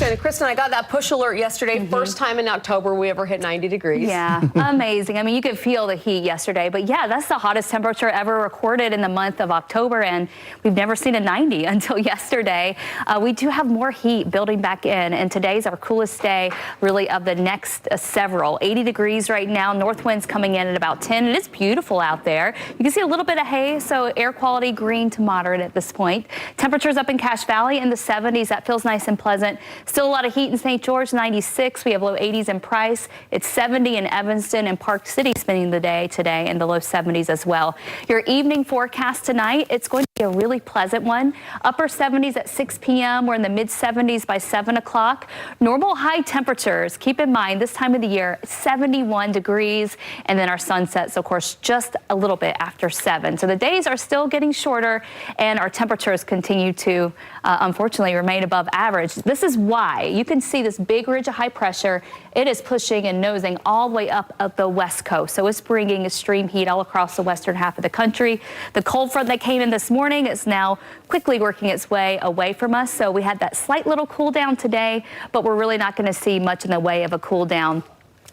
Kristen. Kristen, I got that push alert yesterday. First time in October we ever hit 90 degrees. Yeah, amazing. I mean, you could feel the heat yesterday, but yeah, that's the hottest temperature ever recorded in the month of October, and we've never seen a 90 until yesterday. We do have more heat building back in, and today's our coolest day, really, of the next several. 80 degrees right now. North winds coming in at about 10. It is beautiful out there. You can see a little bit of haze, so air quality green to moderate at this point. Temperatures up in Cache Valley in the 70s. That feels nice and pleasant. Still a lot of heat in St. George, 96. We have low 80s in Price. It's 70 in Evanston and Park City, spending the day today in the low 70s as well. Your evening forecast tonight, it's going to be a really pleasant one. Upper 70s at 6 p.m. We're in the mid 70s by 7 o'clock. Normal high temperatures, keep in mind this time of the year, 71 degrees, and then our sun sets, of course, just a little bit after 7. So the days are still getting shorter, and our temperatures continue to unfortunately remain above average. This is why you can see this big ridge of high pressure. It is pushing and nosing all the way up the west coast, so it's bringing extreme heat all across the western half of the country. The cold front that came in this morning is now quickly working its way away from us, so we had that slight little cool down today, but we're really not going to see much in the way of a cool down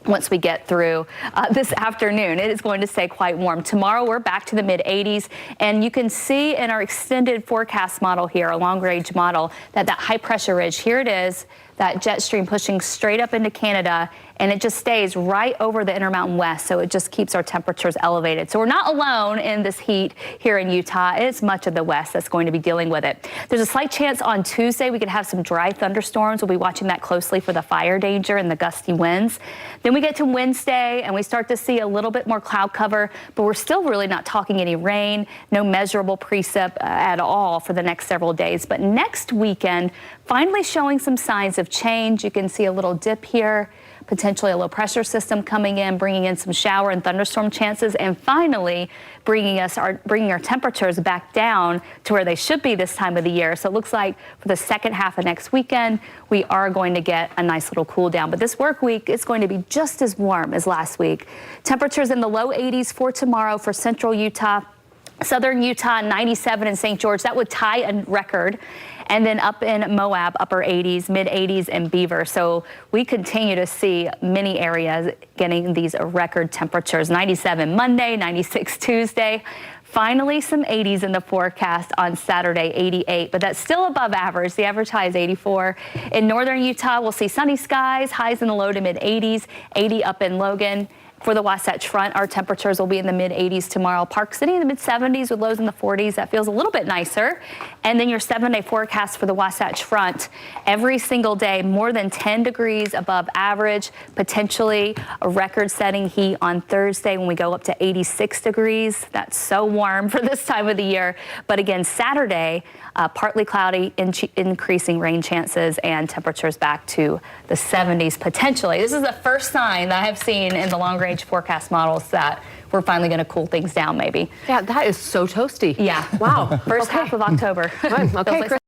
once we get through this afternoon. It is going to stay quite warm. Tomorrow we're back to the mid 80s, and you can see in our extended forecast model here, a long range model, that high pressure ridge, here it is, that jet stream pushing straight up into Canada, and it just stays right over the Intermountain West, so it just keeps our temperatures elevated. So we're not alone in this heat here in Utah. It's much of the West that's going to be dealing with it. There's a slight chance on Tuesday we could have some dry thunderstorms. We'll be watching that closely for the fire danger and the gusty winds. Then we get to Wednesday, and we start to see a little bit more cloud cover, but we're still really not talking any rain, no measurable precip at all for the next several days. But next weekend, finally showing some signs of change. You can see a little dip here, potentially a low pressure system coming in, bringing in some shower and thunderstorm chances, and finally bringing our temperatures back down to where they should be this time of the year. So it looks like for the second half of next weekend, we are going to get a nice little cool down. But this work week is going to be just as warm as last week. Temperatures in the low 80s for tomorrow for central Utah. Southern Utah, 97 in St. George. That would tie a record. And then up in Moab, upper 80s, mid 80s in Beaver. So we continue to see many areas getting these record temperatures. 97 Monday, 96 Tuesday. Finally, some 80s in the forecast on Saturday, 88, but that's still above average. The average high is 84. In northern Utah, we'll see sunny skies, highs in the low to mid 80s, 80 up in Logan. For the Wasatch Front, our temperatures will be in the mid 80s tomorrow. Park City in the mid 70s with lows in the 40s. That feels a little bit nicer. And then your 7-day forecast for the Wasatch Front, every single day more than 10 degrees above average, potentially a record-setting heat on Thursday when we go up to 86 degrees. That's so warm for this time of the year. But again, Saturday, partly cloudy, increasing rain chances, and temperatures back to the 70s potentially. This is the first sign that I have seen in the long range forecast models that we're finally going to cool things down, maybe. Yeah, that is so toasty. Yeah. Wow. First half of October. Good. Okay, Chris.